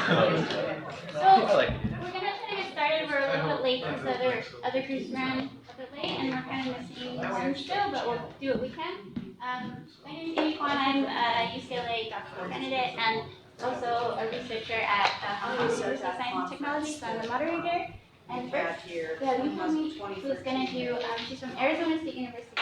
we're gonna try to get started. We're a little bit late because other groups ran a bit late, and we're kind of missing one still, but we'll do what we can. My name is Amy Kwan. I'm a UCLA doctoral candidate and also a researcher at Hong Kong University of Science and Technology. So I'm the moderator. And first, we have Yumi, who's gonna do. She's from Arizona State University.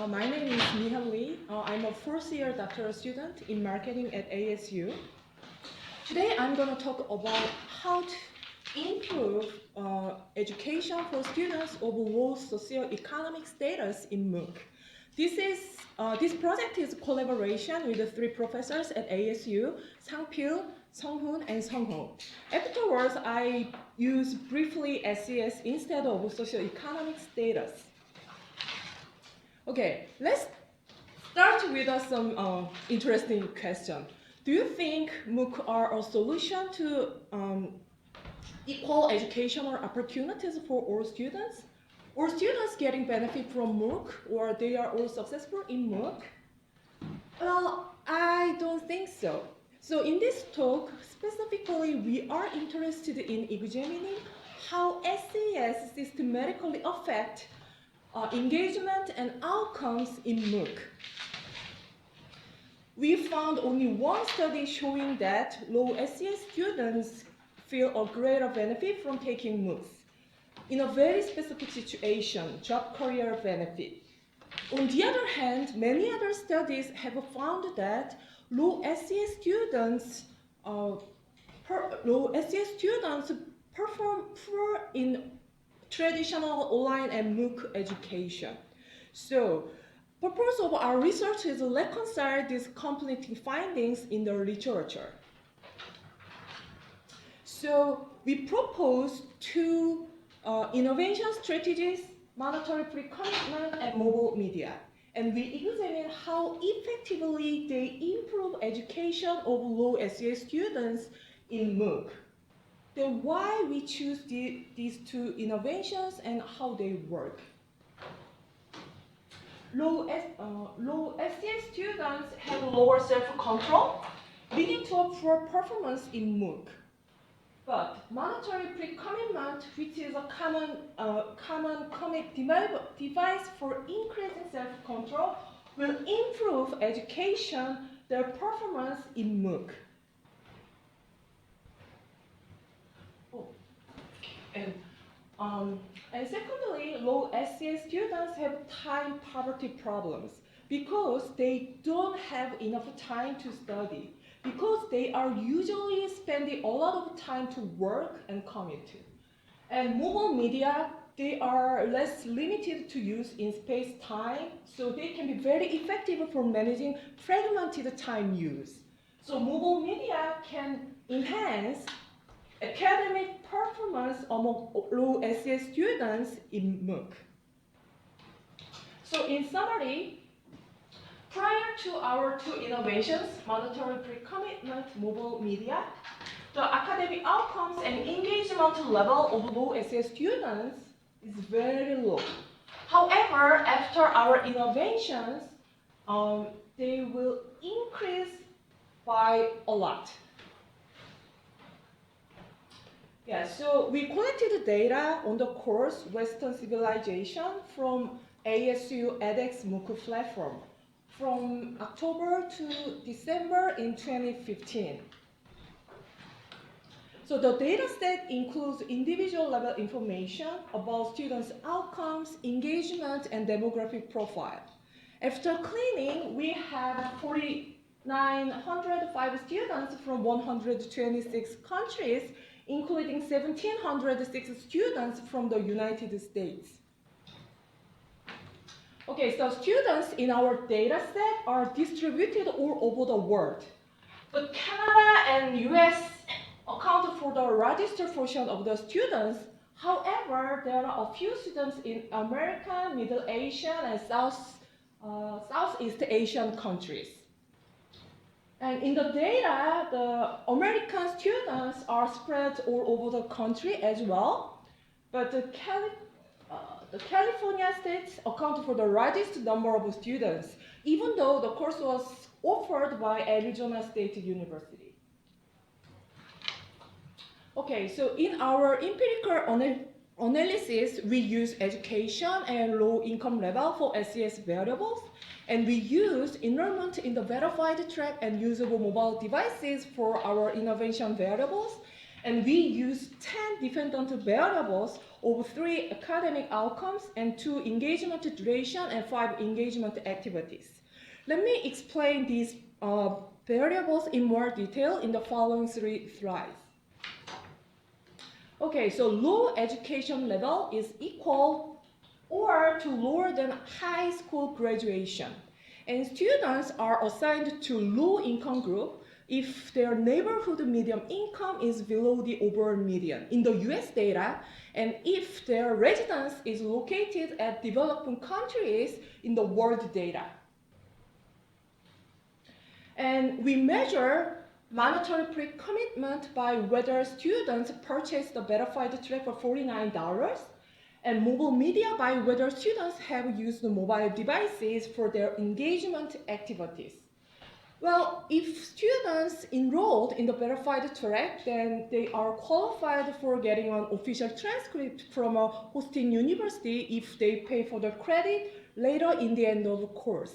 My name is Mihan Lee. I'm a first-year doctoral student in marketing at ASU. Today, I'm going to talk about how to improve education for students of low socioeconomic status in MOOC. This project is a collaboration with the 3 professors at ASU, Sang-pil, Sung-hoon, and Sung-ho. Afterwards, I use briefly SES instead of socioeconomic status. Okay, let's start with some interesting question. Do you think MOOC are a solution to equal educational opportunities for all students? Or students getting benefit from MOOC, or they are all successful in MOOC? Well, I don't think so. So in this talk, specifically, we are interested in examining how SES systematically affect engagement and outcomes in MOOC. We found only one study showing that low SES students feel a greater benefit from taking MOOCs in a very specific situation, job career benefit. On the other hand, many other studies have found that low SES students perform poor in traditional online and MOOC education. So, purpose of our research is to reconcile these conflicting findings in the literature. So, we propose 2 innovation strategies, mandatory pre-commitment and mobile media. And we examine how effectively they improve education of low SES students in MOOC. Then why we choose these 2 innovations and how they work. Low SES students have lower self-control, leading to a poor performance in MOOC. But mandatory pre-commitment, which is a common commit device for increasing self-control, will improve education, their performance in MOOC. And secondly, low SES students have time poverty problems because they don't have enough time to study, because they are usually spending a lot of time to work and commute. And mobile media, they are less limited to use in space-time, so they can be very effective for managing fragmented time use. So mobile media can enhance academic performance among low SES students in MOOC. So in summary, prior to our 2 innovations, mandatory pre-commitment, mobile media, the academic outcomes and engagement level of low SES students is very low. However, after our innovations, they will increase by a lot. Yeah, so we collected data on the course Western Civilization from ASU edX MOOC platform from October to December in 2015. So the data set includes individual level information about students' outcomes, engagement, and demographic profile. After cleaning, we have 4,905 students from 126 countries, including 1,706 students from the United States. Okay, so students in our data set are distributed all over the world. But Canada and US account for the largest portion of the students. However, there are a few students in America, Middle Asia, and South Southeast Asian countries. And in the data, the American students are spread all over the country as well, but the California states account for the largest number of students, even though the course was offered by Arizona State University. Okay, so in our empirical analysis, we use education and low income level for SES variables, and we use enrollment in the verified track and usable mobile devices for our innovation variables, and we use 10 dependent variables of 3 academic outcomes and 2 engagement duration and 5 engagement activities. Let me explain these variables in more detail in the following 3 slides. Okay, so low education level is equal or to lower than high school graduation. And students are assigned to low income group if their neighborhood median income is below the overall median in the US data, and if their residence is located at developing countries in the world data. And we measure monetary pre-commitment by whether students purchase the verified track for $49, and mobile media by whether students have used mobile devices for their engagement activities. Well, if students enrolled in the verified track, then they are qualified for getting an official transcript from a hosting university if they pay for the credit later in the end of the course.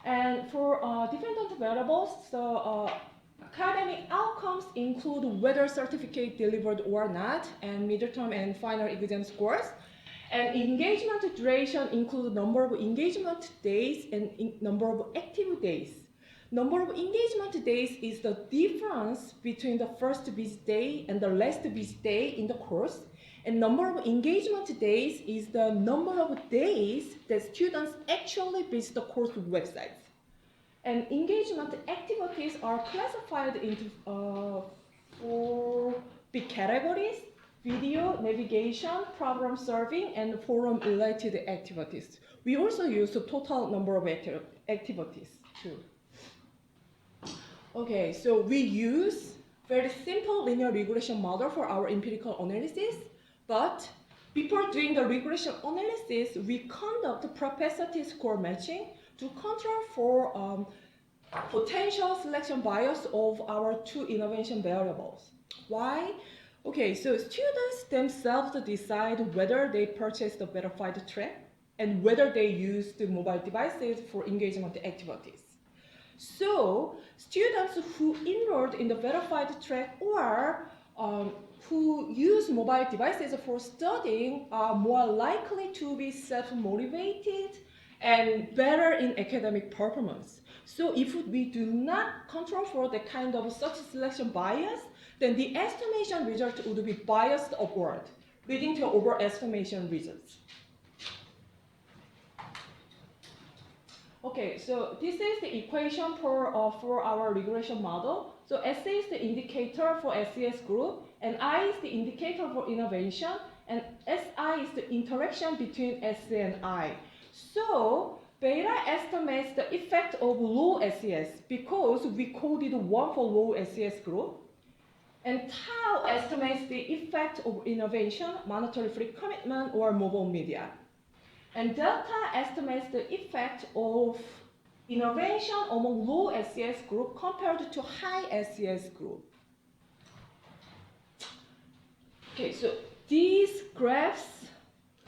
And for dependent variables, the academic outcomes include whether certificate delivered or not, and midterm and final exam scores. And engagement duration includes number of engagement days and number of active days. Number of engagement days is the difference between the first visit day and the last visit day in the course. And number of engagement days is the number of days that students actually visit the course websites. And engagement activities are classified into 4 big categories: video, navigation, problem solving, and forum-related activities. We also use the total number of activities too. Okay, so we use very simple linear regression model for our empirical analysis, but before doing the regression analysis, we conduct propensity score matching to control for potential selection bias of our 2 innovation variables. Why? Okay, so students themselves decide whether they purchase the verified track and whether they use the mobile devices for engagement activities. So students who enrolled in the verified track or who use mobile devices for studying are more likely to be self-motivated and better in academic performance. So if we do not control for the kind of such selection bias, then the estimation result would be biased upward, leading to overestimation results. Okay, so this is the equation for our regression model. So SA is the indicator for SES group, and I is the indicator for innovation, and SI is the interaction between SA and I. So beta estimates the effect of low SES because we coded 1 for low SES group. And tau estimates the effect of innovation, monetary free commitment, or mobile media. And delta estimates the effect of innovation among low SES group compared to high SES group. Okay, so these graphs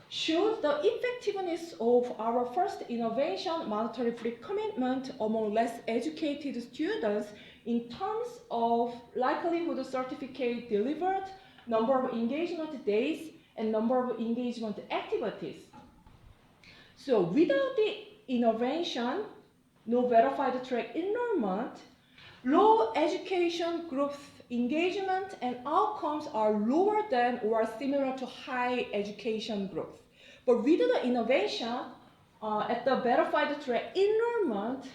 show the effectiveness of our first innovation, monetary free commitment, among less educated students in terms of likelihood of certificate delivered, number of engagement days, and number of engagement activities. So without the innovation, no verified track enrollment, low education group engagement and outcomes are lower than or similar to high education groups. But with the innovation, at the verified track enrollment,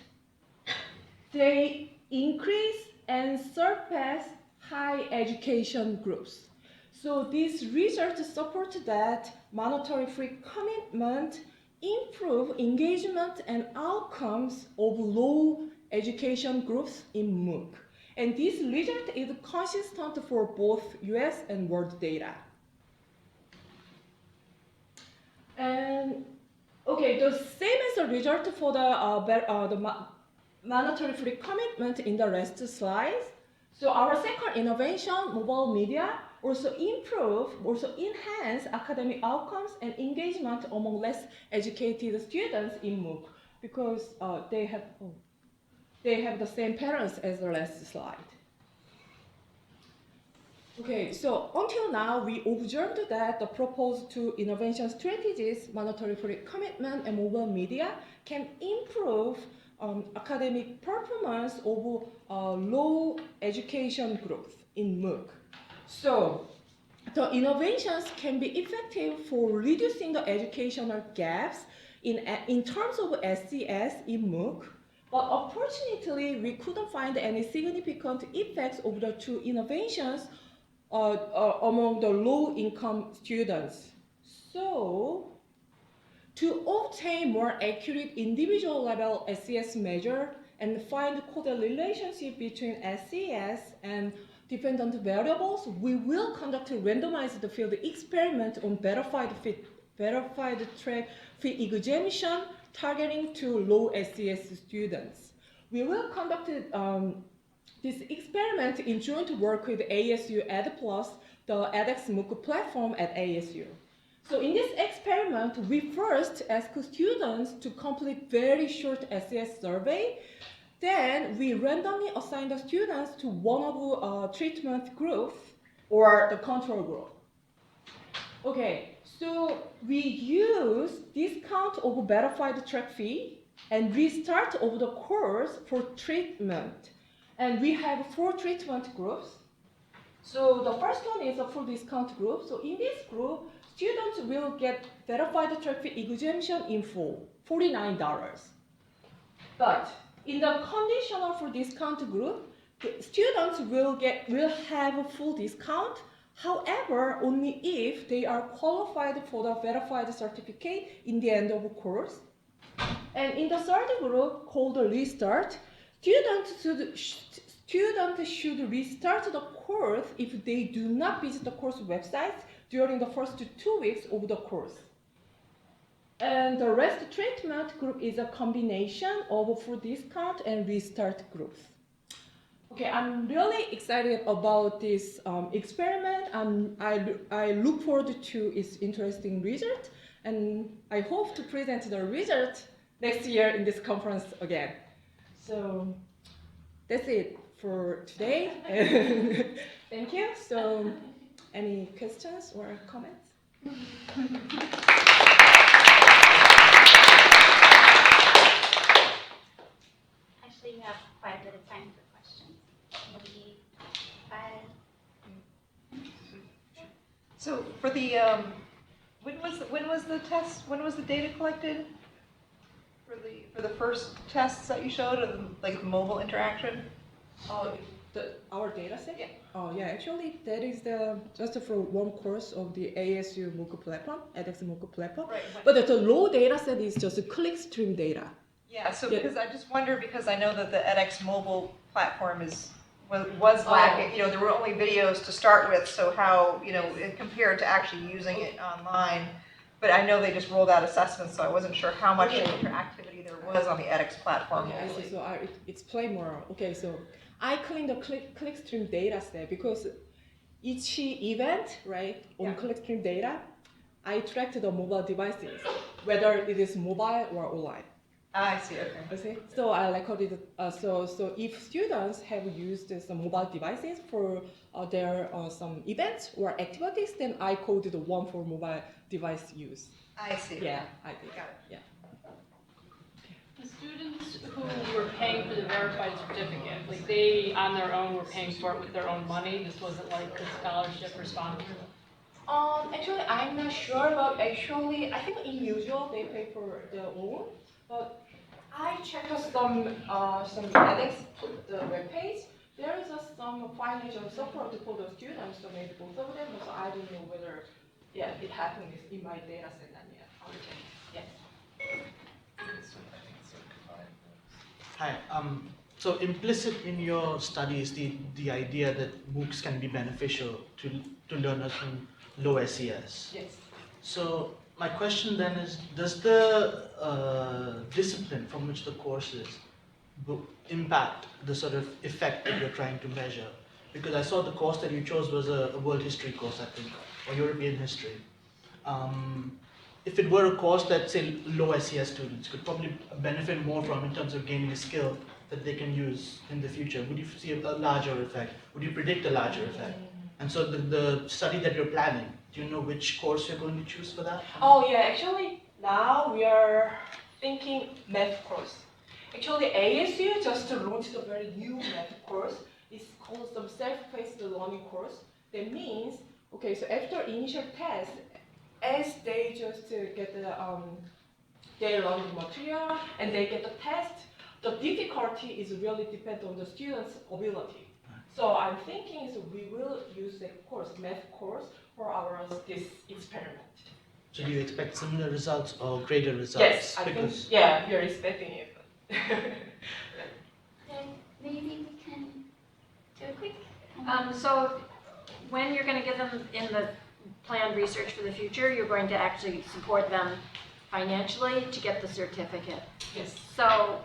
they increase and surpass high education groups. So these results support that monetary free commitment improve engagement and outcomes of low education groups in MOOC. And this result is consistent for both US and world data. And okay, the same as the result for the mandatory pre-commitment in the rest slides. So our second innovation, mobile media, also enhance academic outcomes and engagement among less educated students in MOOC because they have the same patterns as the last slide. Okay, so until now, we observed that the proposed two innovation strategies, mandatory pre-commitment and mobile media, can improve academic performance of low education groups in MOOC. So the innovations can be effective for reducing the educational gaps in terms of SES in MOOC, but unfortunately, we couldn't find any significant effects of the two innovations among the low-income students. So, to obtain more accurate individual level SES measure and find causal relationship between SES and dependent variables, we will conduct a randomized field experiment on verified track fee exemption targeting to low SES students. We will conduct this experiment in joint work with ASU EdPlus, the edX MOOC platform at ASU. So in this experiment, we first ask students to complete very short SES survey. Then we randomly assign the students to one of treatment groups or the control group. Okay, so we use discount of verified track fee and restart of the course for treatment. And we have 4 treatment groups. So the first one is a full discount group. So in this group, students will get verified track fee exemption in full, $49. But in the conditional for discount group, the students will have a full discount. However, only if they are qualified for the verified certificate in the end of the course. And in the third group, called the restart, students should restart the course if they do not visit the course website during the first 2 weeks of the course. And the rest treatment group is a combination of full discount and restart groups. Okay, I'm really excited about this experiment. I look forward to its interesting result, and I hope to present the result next year in this conference again. So that's it for today. Thank you. So any questions or comments? Actually, we have quite a bit of time for questions. Maybe 5. So for the when was the test? When was the data collected for the first tests that you showed of like mobile interaction? Our data set? Yeah. Oh yeah, actually that is just for one course of the ASU MOOC platform, edX MOOC platform. Right. But the raw data set is just a clickstream data. Yeah. So because I just wonder because I know that the edX mobile platform was lacking. You know, there were only videos to start with. So how compared to actually using it online. But I know they just rolled out assessments, so I wasn't sure how much interactivity there was on the edX platform. Okay, I see. So I explain more. Okay, so I clean the clickstream data set because each event, right, on clickstream data, I tracked the mobile devices, whether it is mobile or online. I see. Okay. Okay. So I recorded. So if students have used some mobile devices for their some events or activities, then I coded one for mobile device use. I see. Yeah, I did. Got it. Yeah. The students who were paying for the verified certificate, like they on their own were paying for it with their own money. This wasn't like a scholarship or sponsorship. Actually, I'm not sure, but actually, I think in usual they pay for their own. But I checked some edX the web page. There is some financial support for the students, so maybe both of them. So I don't know whether it happened in my data set yet. I will check. Yes. Hi. So implicit in your study is the idea that MOOCs can be beneficial to learners from low SES. Yes. So my question then is, does the discipline from which the course is impact the sort of effect that you're trying to measure? Because I saw the course that you chose was a world history course, I think, or European history. If it were a course that, say, low SES students could probably benefit more from in terms of gaining a skill that they can use in the future, would you see a larger effect? Would you predict a larger effect? And so the study that you're planning, do you know which course you're going to choose for that? Oh yeah, actually now we are thinking math course. Actually ASU just launched a very new math course. It's called some self-paced learning course. That means, okay, so after initial test, as they just get the they learn the material and they get the test, the difficulty is really depend on the student's ability. So I'm thinking so we will use the course, math course, for our this experiment. So do you expect similar results or greater results? Yes, I think, yeah, we are expecting it. Then maybe we can do a quick. So when you're going to get them in the planned research for the future, you're going to actually support them financially to get the certificate. Yes. So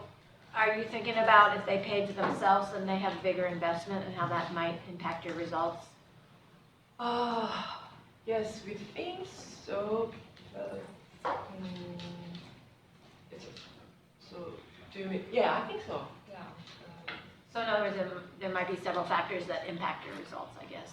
are you thinking about if they paid for themselves, then they have bigger investment and how that might impact your results? Yes, we think so. So do you, yeah, I think so. Yeah. So in other words, there might be several factors that impact your results, I guess.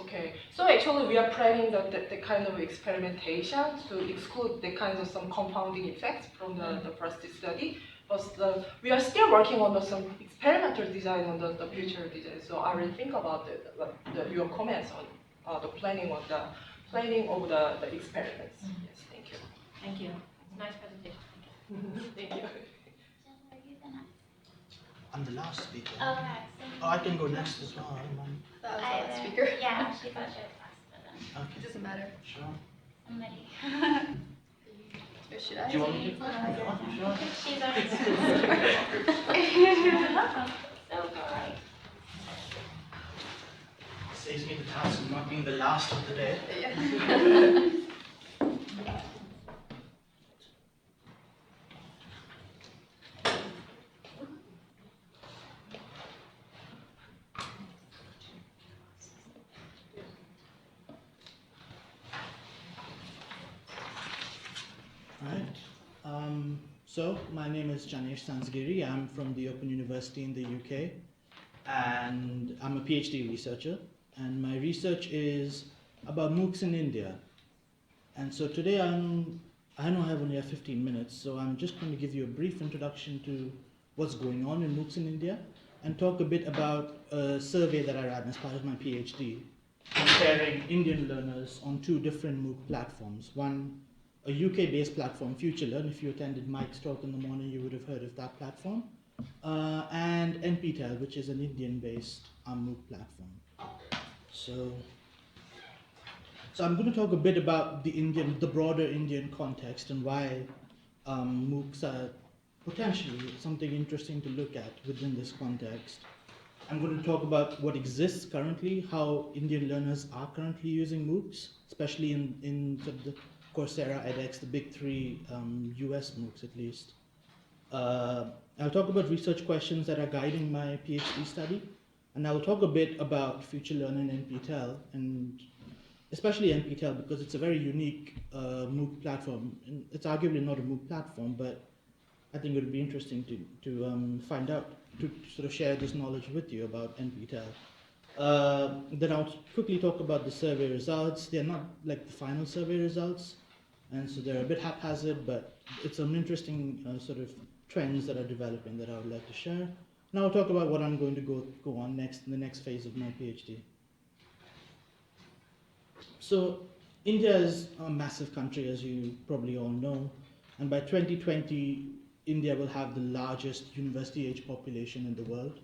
Okay, so actually we are planning the kind of experimentation to exclude the kinds of some compounding effects from the first study. But we are still working on some experimental design on the future design. So I will think about your comments on the planning of the experiments. Yes, thank you. Thank you. It's a nice presentation. Thank you. Are you the next? I'm the last speaker. Oh, next. Oh, I can go next as well. I don't mind. That was the last speaker. Yeah, she thought she was last, but then Okay. It doesn't matter. Sure. somebody. Or should I? Do you want me to? Sure. She's already. So polite. Saves me the task of not being the last of the day. Yeah. Right. So my name is Janesh Sansgiri. I'm from the Open University in the UK, and I'm a PhD researcher. And my research is about MOOCs in India. And so today I know I have only 15 minutes, so I'm just going to give you a brief introduction to what's going on in MOOCs in India, and talk a bit about a survey that I ran as part of my PhD, comparing Indian learners on two different MOOC platforms. One, a UK-based platform, FutureLearn. If you attended Mike's talk in the morning, you would have heard of that platform. And NPTEL, which is an Indian-based MOOC platform. So I'm going to talk a bit about the broader Indian context and why MOOCs are potentially something interesting to look at within this context. I'm going to talk about what exists currently, how Indian learners are currently using MOOCs, especially in sort of the Coursera, edX, the big three US MOOCs at least. I'll talk about research questions that are guiding my PhD study, and I'll talk a bit about FutureLearn and NPTEL, and especially NPTEL because it's a very unique MOOC platform. And it's arguably not a MOOC platform, but I think it would be interesting to find out, to sort of share this knowledge with you about NPTEL. Then I'll quickly talk about the survey results. They're not like the final survey results, and so they're a bit haphazard, but it's some interesting sort of trends that are developing that I would like to share. Now I'll talk about what I'm going to go on next in the next phase of my PhD. So India is a massive country, as you probably all know, and by 2020, India will have the largest university-age population in the world.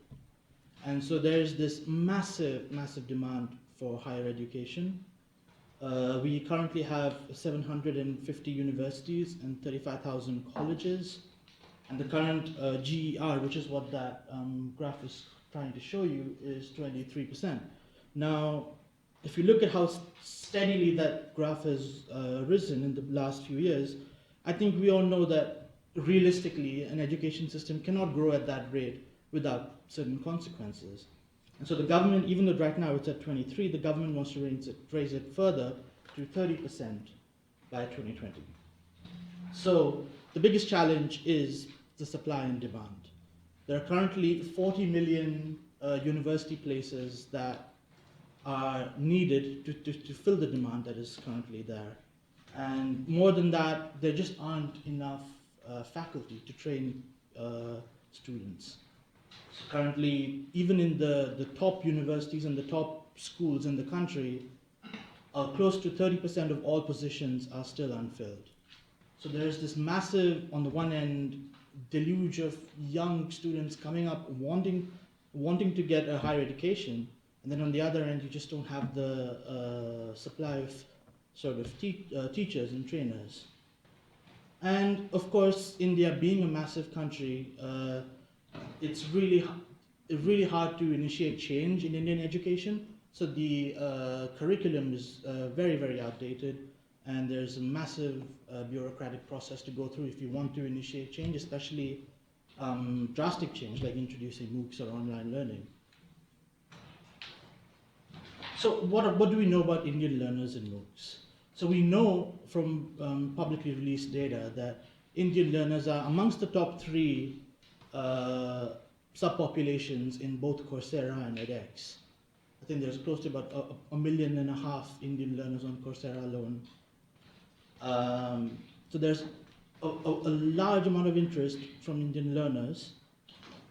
And so there's this massive, massive demand for higher education. We currently have 750 universities and 35,000 colleges. And the current GER, which is what that graph is trying to show you, is 23%. Now, if you look at how steadily that graph has risen in the last few years, I think we all know that realistically an education system cannot grow at that rate without certain consequences. And so the government, even though right now it's at 23, the government wants to raise it further to 30% by 2020. So the biggest challenge is the supply and demand. There are currently 40 million university places that are needed to fill the demand that is currently there. And more than that, there just aren't enough faculty to train students. So currently, even in the top universities and the top schools in the country, close to 30% of all positions are still unfilled. So there's this massive, on the one end, deluge of young students coming up wanting to get a higher education, and then on the other end, you just don't have the supply of sort of teachers and trainers. And of course, India being a massive country, it's really hard to initiate change in Indian education. So the curriculum is very, very outdated, and there's a massive bureaucratic process to go through if you want to initiate change, especially drastic change like introducing MOOCs or online learning. So what do we know about Indian learners in MOOCs? So we know from publicly released data that Indian learners are amongst the top 3 subpopulations in both Coursera and edX. I think there's close to about 1.5 million Indian learners on Coursera alone. So there's a large amount of interest from Indian learners,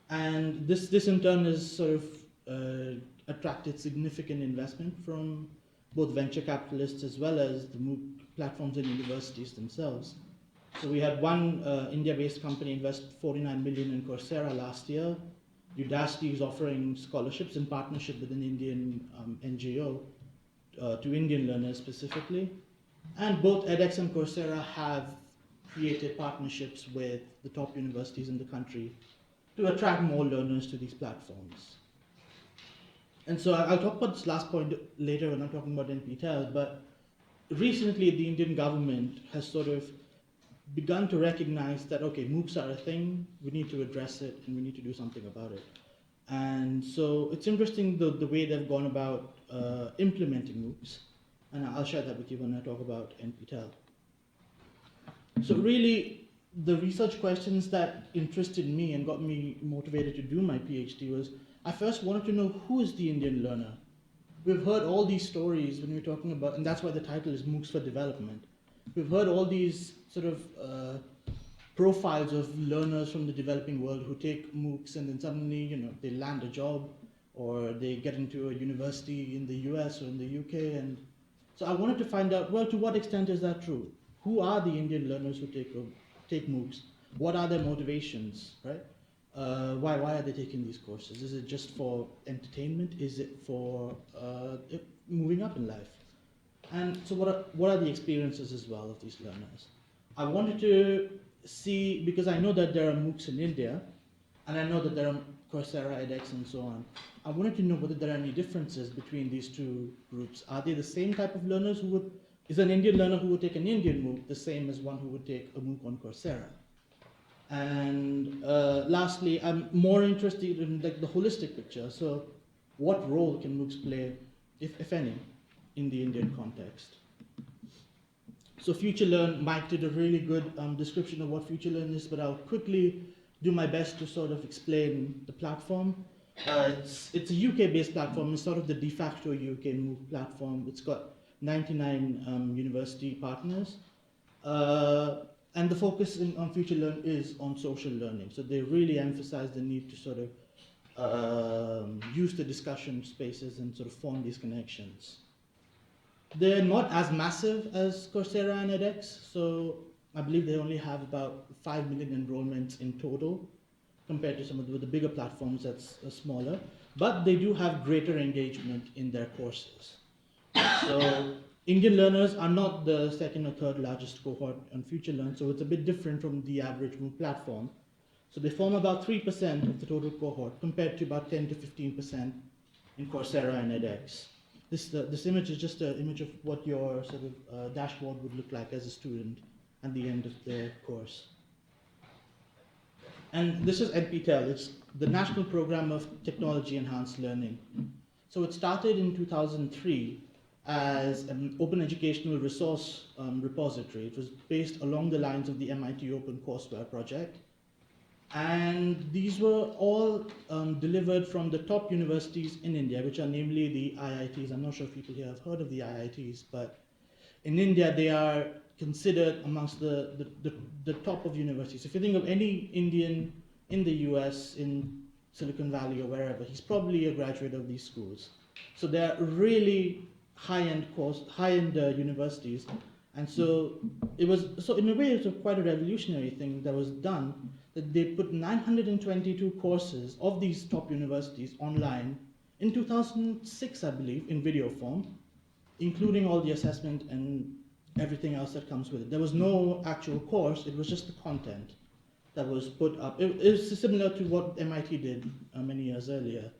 and this in turn has sort of attracted significant investment from both venture capitalists as well as the MOOC platforms and universities themselves. So we had one India-based company invest 49 million in Coursera last year. Udacity is offering scholarships in partnership with an Indian NGO to Indian learners specifically. And both edX and Coursera have created partnerships with the top universities in the country to attract more learners to these platforms. And so I'll talk about this last point later when I'm talking about NPTEL, but recently the Indian government has sort of begun to recognize that, okay, MOOCs are a thing, we need to address it, and we need to do something about it. And so it's interesting the way they've gone about implementing MOOCs, and I'll share that with you when I talk about NPTEL. So really, the research questions that interested me and got me motivated to do my PhD was, I first wanted to know who is the Indian learner. We've heard all these stories when we're talking about, and that's why the title is MOOCs for Development. We've heard all these sort of profiles of learners from the developing world who take MOOCs and then suddenly, they land a job or they get into a university in the US or in the UK. And so I wanted to find out, well, to what extent is that true? Who are the Indian learners who take MOOCs? What are their motivations, right? Why are they taking these courses? Is it just for entertainment? Is it for moving up in life? And so what are the experiences as well of these learners? I wanted to see, because I know that there are MOOCs in India, and I know that there are Coursera, edX, and so on. I wanted to know whether there are any differences between these two groups. Are they the same type of learners is an Indian learner who would take an Indian MOOC the same as one who would take a MOOC on Coursera? And lastly, I'm more interested in the holistic picture. So what role can MOOCs play, if any, in the Indian context? So FutureLearn, Mike did a really good description of what FutureLearn is, but I'll quickly do my best to sort of explain the platform. It's a UK-based platform. It's sort of the de facto UK MOOC platform. It's got 99 university partners. And the focus on FutureLearn is on social learning. So they really emphasize the need to sort of use the discussion spaces and sort of form these connections. They're not as massive as Coursera and edX, so I believe they only have about 5 million enrollments in total, compared to some of the bigger platforms that's smaller. But they do have greater engagement in their courses. So Indian learners are not the second or third largest cohort on FutureLearn, so it's a bit different from the average MOOC platform. So they form about 3% of the total cohort, compared to about 10 to 15% in Coursera and edX. This image is just an image of what your sort of dashboard would look like as a student at the end of the course. And this is NPTEL. It's the National Program of Technology Enhanced Learning. So it started in 2003 as an open educational resource repository. It was based along the lines of the MIT OpenCourseWare project. And these were all delivered from the top universities in India, which are namely the IITs. I'm not sure if people here have heard of the IITs, but in India they are considered amongst the top of universities. If you think of any Indian in the US, in Silicon Valley or wherever, he's probably a graduate of these schools. So they're really high-end universities. And so in a way, it was quite a revolutionary thing that was done, that they put 922 courses of these top universities online in 2006, I believe, in video form, including all the assessment and everything else that comes with it. There was no actual course, it was just the content that was put up. It was similar to what MIT did many years earlier.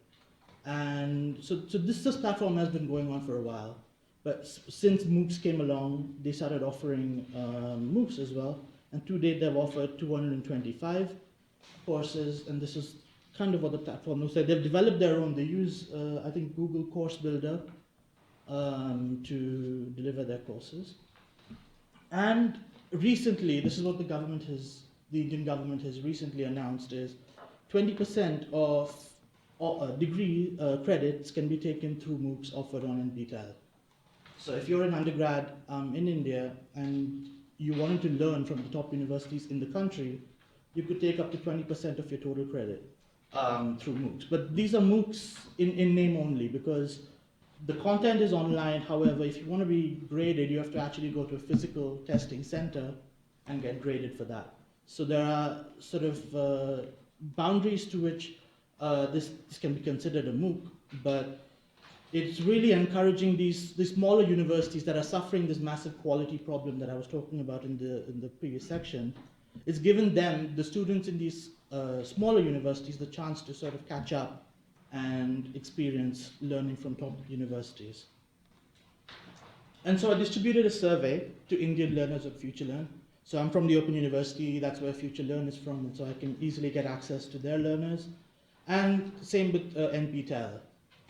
And so this platform has been going on for a while. But since MOOCs came along, they started offering MOOCs as well. And to date, they've offered 225 courses, and this is kind of what the platform looks like. They've developed their own. They use, I think, Google Course Builder to deliver their courses. And recently, this is what the Indian government has recently announced, is 20% of degree credits can be taken through MOOCs offered on NPTEL. So if you're an undergrad in India and you wanted to learn from the top universities in the country, you could take up to 20% of your total credit through MOOCs. But these are MOOCs in name only, because the content is online. However, if you want to be graded, you have to actually go to a physical testing center and get graded for that. So there are sort of boundaries to which this can be considered a MOOC, but it's really encouraging these smaller universities that are suffering this massive quality problem that I was talking about in the previous section. It's given them, the students in these smaller universities, the chance to sort of catch up and experience learning from top universities. And so I distributed a survey to Indian learners at FutureLearn. So I'm from the Open University, that's where FutureLearn is from, and so I can easily get access to their learners. And same with NPTEL.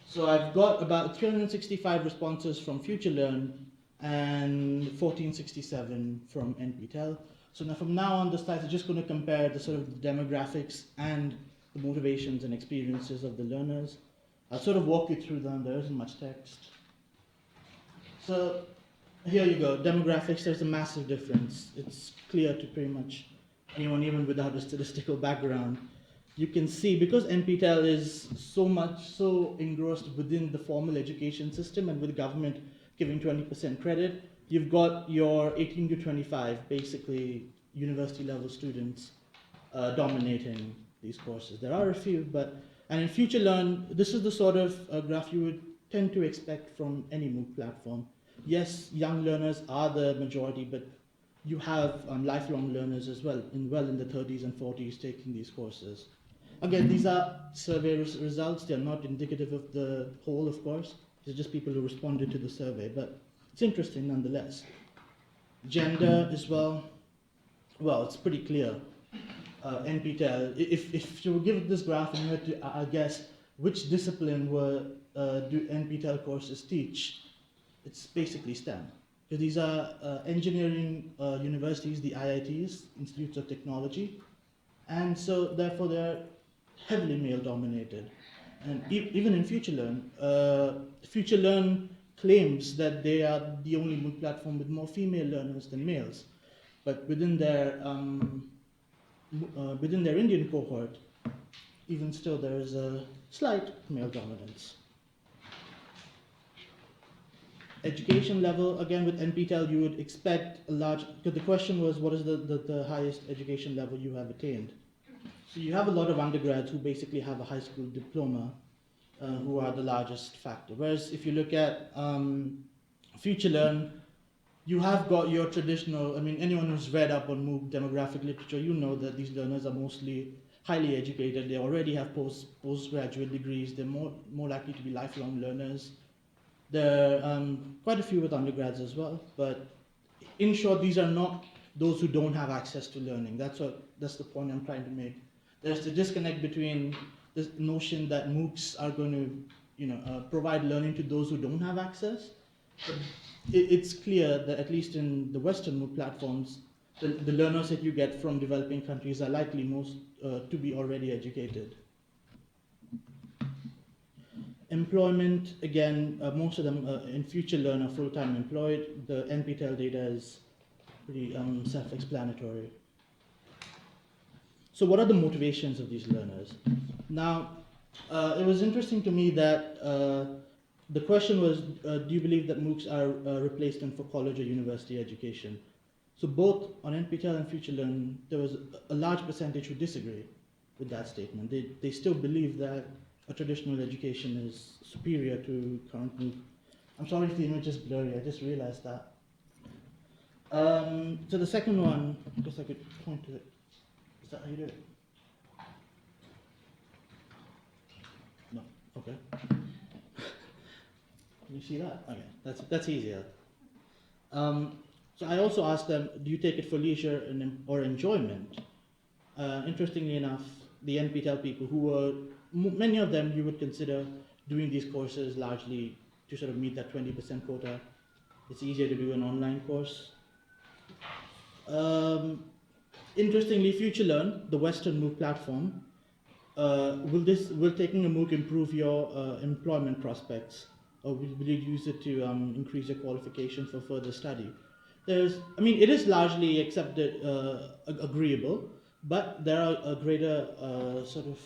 So I've got about 365 responses from FutureLearn and 1467 from NPTEL. So from now on, the slides are just going to compare the sort of demographics and the motivations and experiences of the learners. I'll sort of walk you through them. There isn't much text. So here you go, demographics. There's a massive difference. It's clear to pretty much anyone, even without a statistical background. You can see, because NPTEL is so engrossed within the formal education system and with the government giving 20% credit, you've got your 18 to 25, basically university level students dominating these courses. There are a few, and in FutureLearn, this is the sort of graph you would tend to expect from any MOOC platform. Yes, young learners are the majority, but you have lifelong learners as well, in the 30s and 40s taking these courses. Again, these are survey results. They're not indicative of the whole, of course. They're just people who responded to the survey, but it's interesting nonetheless. Gender as well, it's pretty clear. NPTEL, if you were given this graph and you had to guess which discipline do NPTEL courses teach, it's basically STEM. Because these are engineering universities, the IITs, Institutes of Technology, and so therefore they're heavily male dominated. And even in FutureLearn, FutureLearn claims that they are the only MOOC platform with more female learners than males. But within their Indian cohort, even still there is a slight male dominance. Education level, again with NPTEL you would expect a large, because the question was what is the highest education level you have attained. So you have a lot of undergrads who basically have a high school diploma, who are the largest factor. Whereas if you look at FutureLearn, you have got your traditional, anyone who's read up on MOOC demographic literature, you know that these learners are mostly highly educated, they already have postgraduate degrees, they're more likely to be lifelong learners. There are quite a few with undergrads as well, but in short, these are not those who don't have access to learning. That's the point I'm trying to make. There's the disconnect between this notion that MOOCs are going to, provide learning to those who don't have access. But it's clear that at least in the Western MOOC platforms, the learners that you get from developing countries are likely most to be already educated. Employment, again, most of them in future learn are full-time employed. The NPTEL data is pretty self-explanatory. So what are the motivations of these learners? Now, it was interesting to me that the question was, do you believe that MOOCs are replacement for college or university education? So both on NPTEL and Future Learn, there was a large percentage who disagree with that statement. They still believe that a traditional education is superior to current MOOC. I'm sorry if the image is blurry, I just realized that. So the second one, I guess I could point to it. Is that how you do it? No, okay. Can you see that? Okay, that's easier. So I also asked them, do you take it for leisure or enjoyment? Interestingly enough, the NPTEL people who were, many of them you would consider doing these courses largely to sort of meet that 20% quota. It's easier to do an online course. Interestingly, Future Learn, the Western MOOC platform, will taking a MOOC improve your employment prospects, or will you use it to increase your qualification for further study? It is largely accepted, agreeable, but there are a greater sort of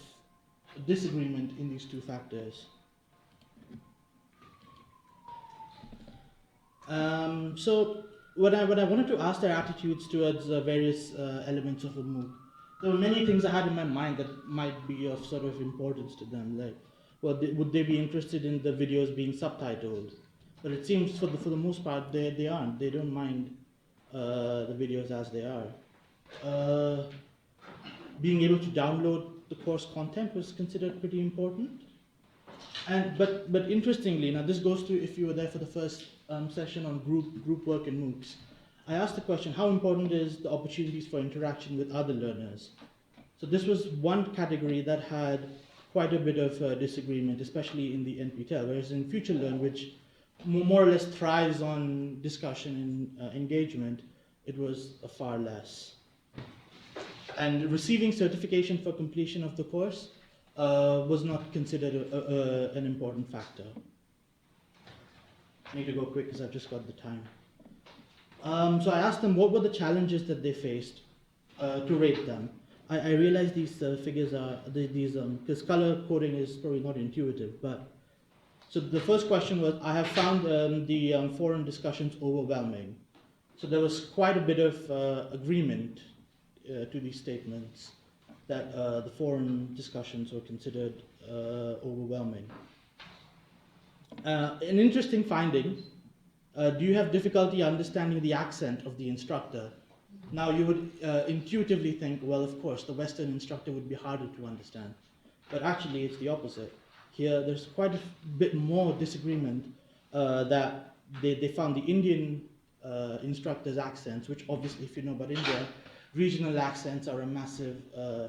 disagreement in these two factors. So what I wanted to ask their attitudes towards various elements of a MOOC. There were many things I had in my mind that might be of sort of importance to them, like, well, would they be interested in the videos being subtitled? But it seems for the most part they aren't. They don't mind the videos as they are. Being able to download the course content was considered pretty important. But interestingly, now this goes to if you were there for the first session on group work in MOOCs. I asked the question, how important is the opportunities for interaction with other learners? So this was one category that had quite a bit of disagreement, especially in the NPTEL, whereas in Future Learn, which more or less thrives on discussion and engagement, it was far less. And receiving certification for completion of the course was not considered an important factor. I need to go quick because I've just got the time. So I asked them what were the challenges that they faced to rate them. I realize these figures are, because color coding is probably not intuitive, but so the first question was, I have found the forum discussions overwhelming. So there was quite a bit of agreement to these statements that the forum discussions were considered overwhelming. An interesting finding, do you have difficulty understanding the accent of the instructor? Now you would intuitively think, well, of course, the Western instructor would be harder to understand. But actually it's the opposite. Here there's quite a bit more disagreement that they found the Indian instructor's accents, which obviously if you know about India, regional accents are a massive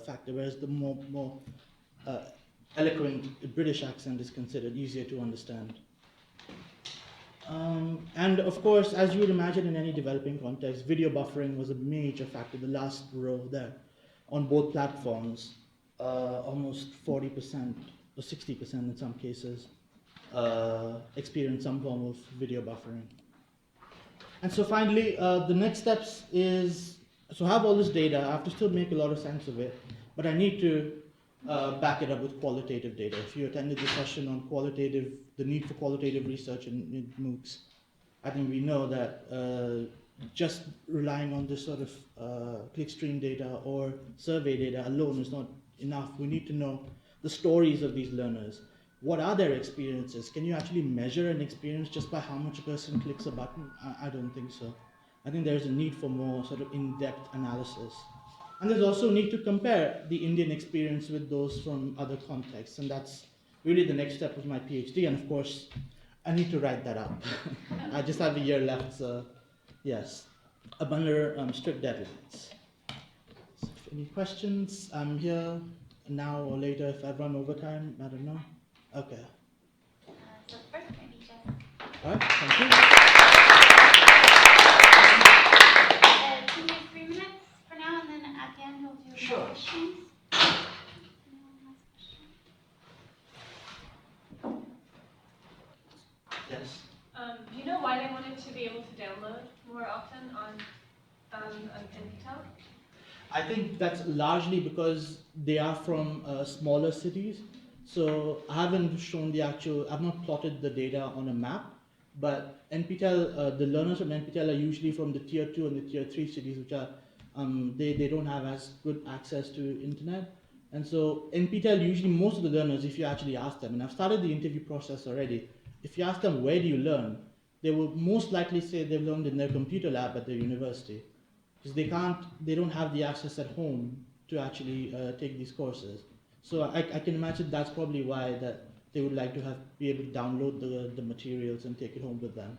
factor, whereas the more eloquent British accent is considered easier to understand. And of course, as you would imagine in any developing context, video buffering was a major factor, the last row there, on both platforms, almost 40% or 60% in some cases experience some form of video buffering. And so finally, the next steps is, so I have all this data, I have to still make a lot of sense of it, but I need to back it up with qualitative data. If you attended the session on the need for qualitative research in MOOCs, I think we know that just relying on this sort of clickstream data or survey data alone is not enough. We need to know the stories of these learners. What are their experiences? Can you actually measure an experience just by how much a person clicks a button? I don't think so. I think there's a need for more sort of in-depth analysis. And there's also a need to compare the Indian experience with those from other contexts, and that's really the next step of my PhD, and of course, I need to write that up. I just have a year left, so yes, I'm under strict deadlines. So if any questions, I'm here now or later if I run over time, I don't know. Okay. So first, maybe just All right, thank you. 2 to 3 minutes for now, and then at the end we'll do Sure. more questions. Anyone has questions? Yes. Do you know why they wanted to be able to download more often on NPTEL? I think that's largely because they are from smaller cities. So I haven't shown the actual, I've not plotted the data on a map, but NPTEL, the learners from NPTEL are usually from the tier 2 and the tier 3 cities, which are, they don't have as good access to internet. And so NPTEL, usually most of the learners, if you actually ask them, and I've started the interview process already, if you ask them, where do you learn? They will most likely say they've learned in their computer lab at their university. Because they don't have the access at home to actually take these courses. So I can imagine that's probably why that they would like to be able to download the materials and take it home with them.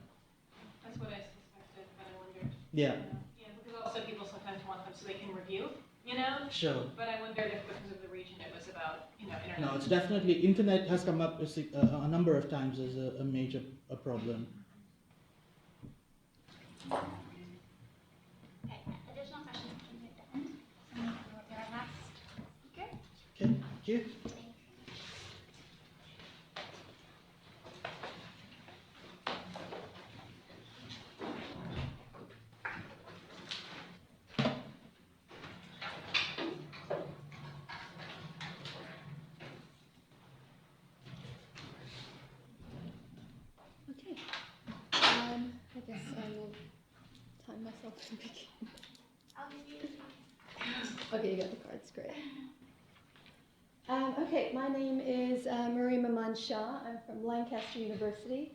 That's what I suspected, but I wondered. Yeah. Yeah, because also people sometimes want them so they can review, you know? Sure. But I wondered if because of the region it was about, internet. No, it's definitely, internet has come up a number of times as a major problem. Okay, additional questions can be at the end. Someone will be our last speaker. Okay, thank you. Okay. I guess I will time myself to begin. I'll give you. Okay, you got the cards, great. Okay, my name is Marie Maman Shah. I'm from Lancaster University.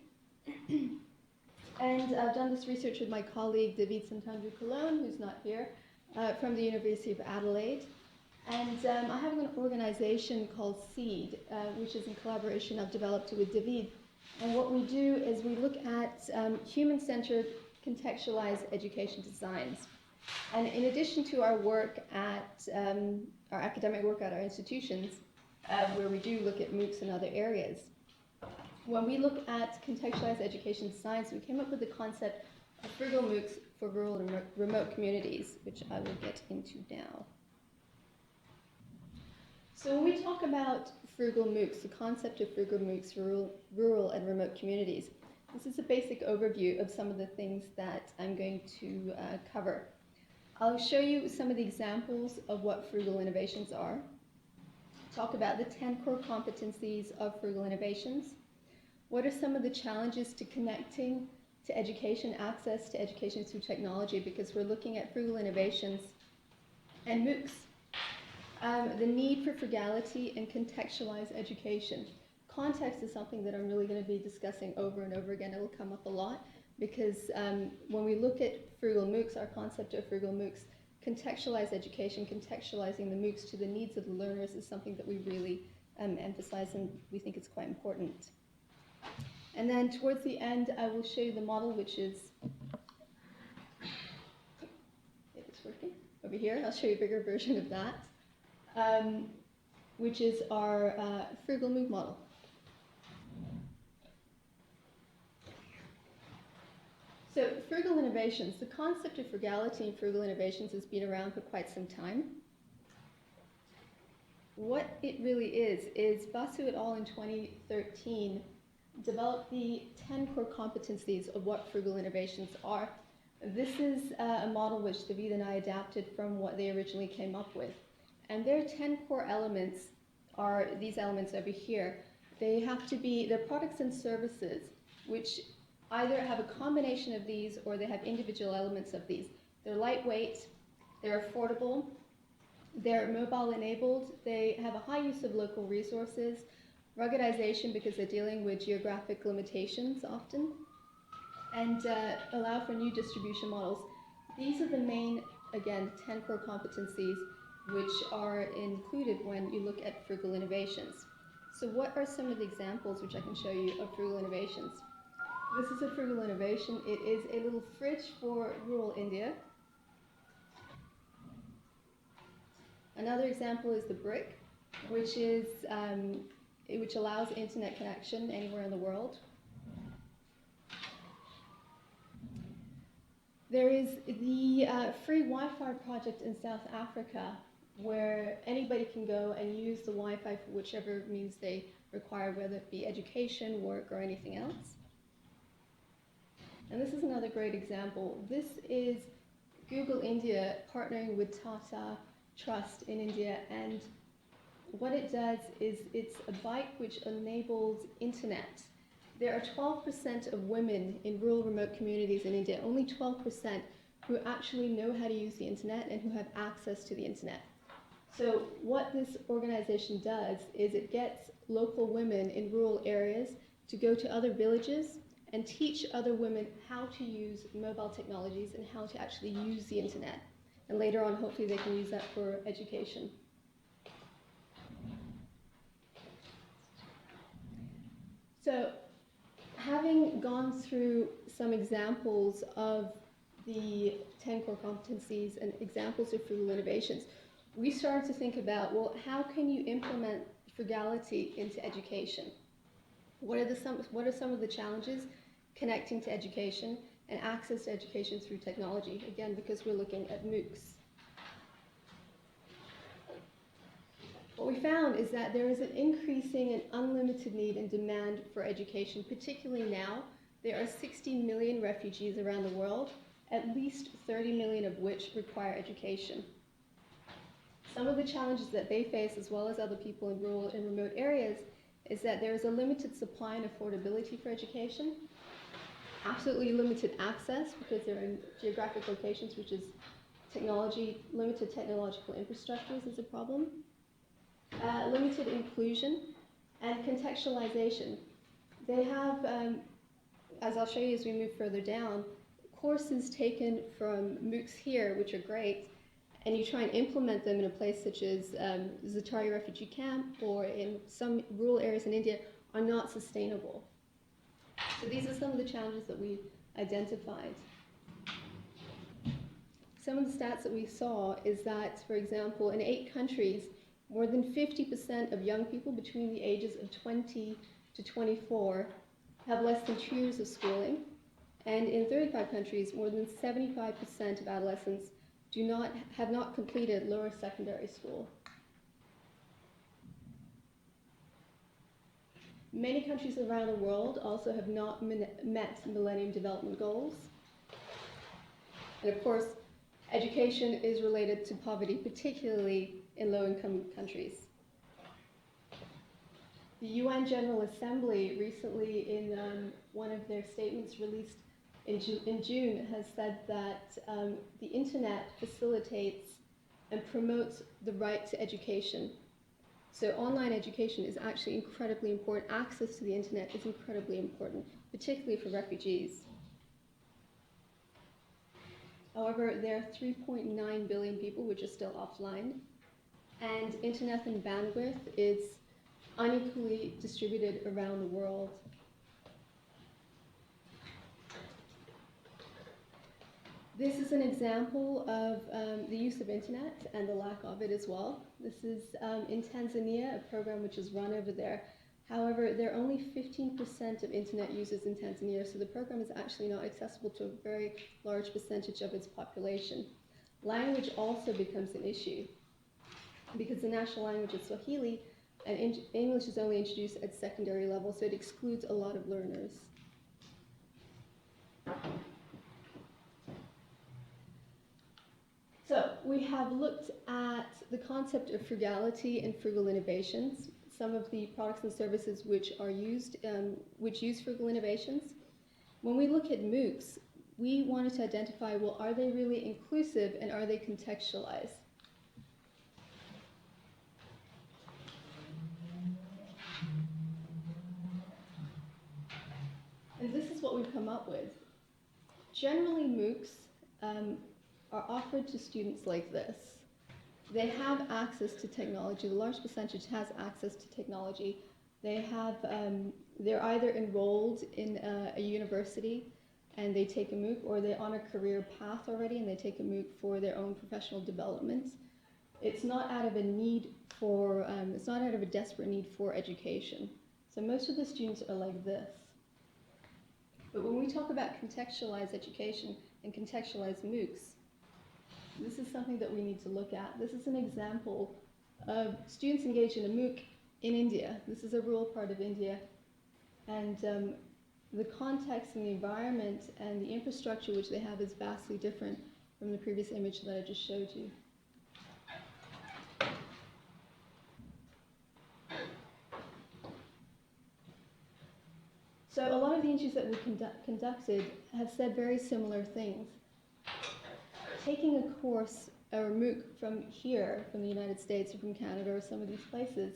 And I've done this research with my colleague David Santandru Colon, who's not here, from the University of Adelaide. And I have an organization called SEED, which is in collaboration I've developed with David. And what we do is we look at human-centered contextualized education designs. And in addition to our work at, our academic work at our institutions, where we do look at MOOCs and other areas, when we look at contextualized education designs, we came up with the concept of Frugal MOOCs for rural and remote communities, which I will get into now. So when we talk about Frugal MOOCs, the concept of Frugal MOOCs for rural and remote communities, this is a basic overview of some of the things that I'm going to cover. I'll show you some of the examples of what Frugal innovations are, talk about the 10 core competencies of Frugal innovations, what are some of the challenges to connecting to education, access to education through technology, because we're looking at Frugal innovations and MOOCs. The need for frugality and contextualized education. Context is something that I'm really going to be discussing over and over again. It will come up a lot because when we look at Frugal MOOCs, our concept of Frugal MOOCs, contextualized education, contextualizing the MOOCs to the needs of the learners is something that we really emphasize, and we think it's quite important. And then towards the end, I will show you the model, which is, if it's working, over here. I'll show you a bigger version of that. Which is our Frugal MOOC model. So Frugal innovations, the concept of frugality in Frugal innovations has been around for quite some time. What it really is Basu et al. In 2013 developed the 10 core competencies of what Frugal innovations are. This is a model which David and I adapted from what they originally came up with. And their 10 core elements are these elements over here. They have to be, they're products and services which either have a combination of these or they have individual elements of these. They're lightweight, they're affordable, they're mobile enabled, they have a high use of local resources, ruggedization because they're dealing with geographic limitations often, and allow for new distribution models. These are the main, again, 10 core competencies which are included when you look at frugal innovations. So what are some of the examples which I can show you of frugal innovations? This is a frugal innovation. It is a little fridge for rural India. Another example is the brick, which allows internet connection anywhere in the world. There is the free Wi-Fi project in South Africa, where anybody can go and use the Wi-Fi for whichever means they require, whether it be education, work, or anything else. And this is another great example. This is Google India partnering with Tata Trust in India, and what it does is it's a bike which enables internet. There are 12% of women in rural remote communities in India, only 12%, who actually know how to use the internet and who have access to the internet. So what this organization does is it gets local women in rural areas to go to other villages and teach other women how to use mobile technologies and how to actually use the internet. And later on, hopefully they can use that for education. So, having gone through some examples of the 10 core competencies and examples of frugal innovations, we started to think about, well, how can you implement frugality into education? What are some of the challenges connecting to education and access to education through technology? Again, because we're looking at MOOCs. What we found is that there is an increasing and unlimited need and demand for education, particularly now. There are 60 million refugees around the world, at least 30 million of which require education. Some of the challenges that they face, as well as other people in rural and remote areas, is that there is a limited supply and affordability for education, absolutely limited access because they're in geographic locations, which is limited technological infrastructures is a problem, limited inclusion, and contextualization. They have, as I'll show you as we move further down, courses taken from MOOCs here, which are great, and you try and implement them in a place such as Zatari refugee camp or in some rural areas in India are not sustainable. So these are some of the challenges that we identified. Some of the stats that we saw is that, for example, in 8 countries, more than 50% of young people between the ages of 20 to 24 have less than 2 years of schooling. And in 35 countries, more than 75% of adolescents have not completed lower secondary school. Many countries around the world also have not met Millennium Development Goals. And of course, education is related to poverty, particularly in low-income countries. The UN General Assembly recently, in one of their statements released in June, has said that the internet facilitates and promotes the right to education. So online education is actually incredibly important. Access to the internet is incredibly important, particularly for refugees. However, there are 3.9 billion people which are still offline, and internet and bandwidth is unequally distributed around the world. This is an example of the use of internet and the lack of it as well. This is in Tanzania, a program which is run over there. However, there are only 15% of internet users in Tanzania, so the program is actually not accessible to a very large percentage of its population. Language also becomes an issue because the national language is Swahili, and English is only introduced at secondary level, so it excludes a lot of learners. So we have looked at the concept of frugality and frugal innovations, some of the products and services which are used, which use frugal innovations. When we look at MOOCs, we wanted to identify, well, are they really inclusive and are they contextualized? And this is what we've come up with. Generally, MOOCs are offered to students like this. they have access to technology. The large percentage has access to technology. They have, they're either enrolled in a university and they take a MOOC, or they're on a career path already and they take a MOOC for their own professional development. It's not out of a need for, it's not out of a desperate need for education. So most of the students are like this. But when we talk about contextualized education and contextualized MOOCs, this is something that we need to look at. This is an example of students engaged in a MOOC in India. This is a rural part of India. And the context and the environment and the infrastructure which they have is vastly different from the previous image that I just showed you. So a lot of the interviews that we conducted have said very similar things. Taking a course or a MOOC from here, from the United States or from Canada or some of these places,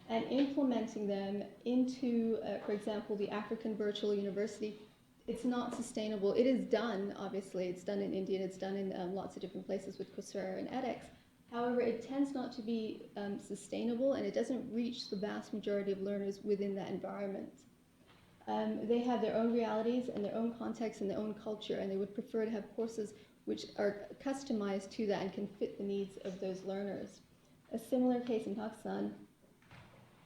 and implementing them into, for example, the African Virtual University, it's not sustainable. It is done, obviously. It's done in India, it's done in lots of different places with Coursera and edX. However, it tends not to be sustainable, and it doesn't reach the vast majority of learners within that environment. They have their own realities and their own context and their own culture, and they would prefer to have courses which are customized to that and can fit the needs of those learners. A similar case in Pakistan,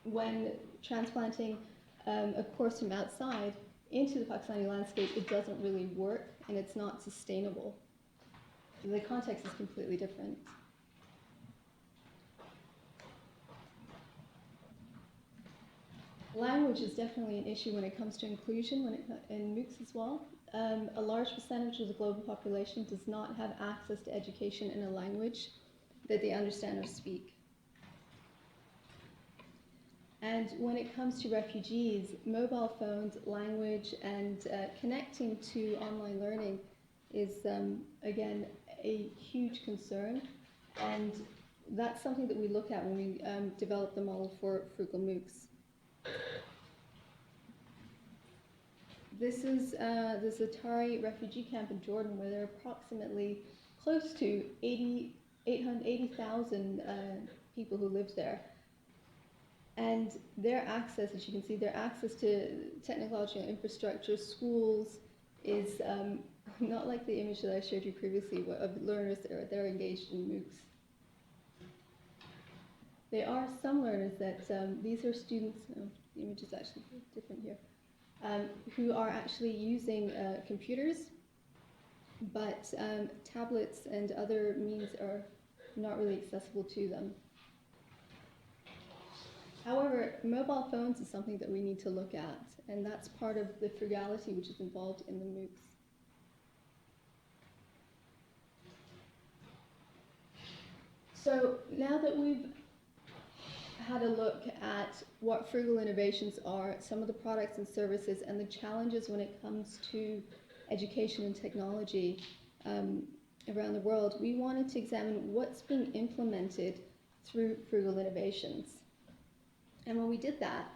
when transplanting a course from outside into the Pakistani landscape, it doesn't really work and it's not sustainable. The context is completely different. Language is definitely an issue when it comes to inclusion in MOOCs as well. A large percentage of the global population does not have access to education in a language that they understand or speak. And when it comes to refugees, mobile phones, language, and connecting to online learning is, again, a huge concern. And that's something that we look at when we develop the model for Frugal MOOCs. This is the Zatari refugee camp in Jordan, where there are approximately close to 80,000 people who live there. And their access, as you can see, their access to technological infrastructure, schools, is not like the image that I showed you previously of learners that are engaged in MOOCs. There are some learners that, these are students, the image is actually different here, who are actually using computers, but tablets and other means are not really accessible to them. However, mobile phones is something that we need to look at, and that's part of the frugality which is involved in the MOOCs. So now that we've had a look at what frugal innovations are, some of the products and services, and the challenges when it comes to education and technology around the world, we wanted to examine what's being implemented through frugal innovations. And when we did that,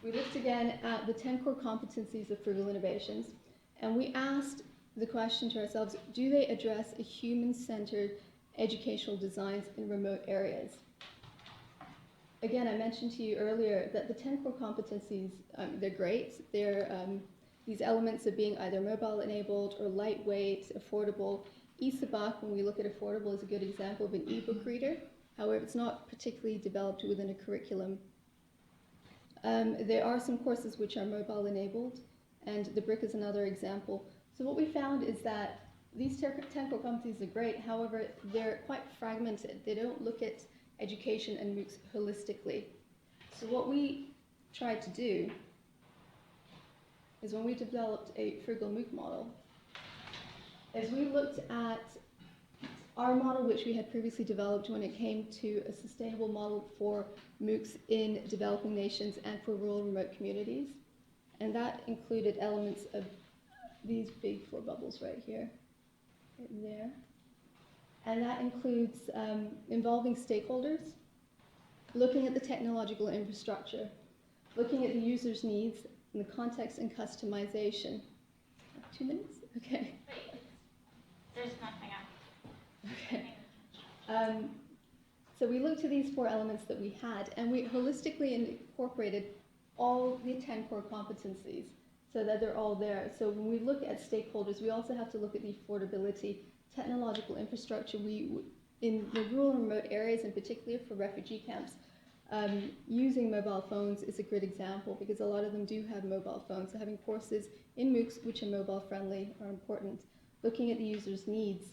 we looked again at the 10 core competencies of frugal innovations, and we asked the question to ourselves, do they address a human-centered educational designs in remote areas? Again, I mentioned to you earlier that the 10 core competencies, they're great. They're these elements of being either mobile-enabled or lightweight, affordable. eSabak, when we look at affordable, is a good example of an e-book reader. However, it's not particularly developed within a curriculum. There are some courses which are mobile-enabled, and the brick is another example. So what we found is that these 10 core competencies are great, however, they're quite fragmented. They don't look at education and MOOCs holistically. So what we tried to do is, when we developed a frugal MOOC model, is we looked at our model which we had previously developed when it came to a sustainable model for MOOCs in developing nations and for rural remote communities. And that included elements of these big 4 bubbles right here and there. And that includes involving stakeholders, looking at the technological infrastructure, looking at the user's needs and the context and customization. 2 minutes? Okay. Wait, there's nothing else. Okay. So we looked at these 4 elements that we had, and we holistically incorporated all the 10 core competencies so that they're all there. So when we look at stakeholders, we also have to look at the affordability, technological infrastructure. In the rural and remote areas, and particularly for refugee camps, using mobile phones is a great example because a lot of them do have mobile phones. So having courses in MOOCs which are mobile friendly are important. Looking at the user's needs,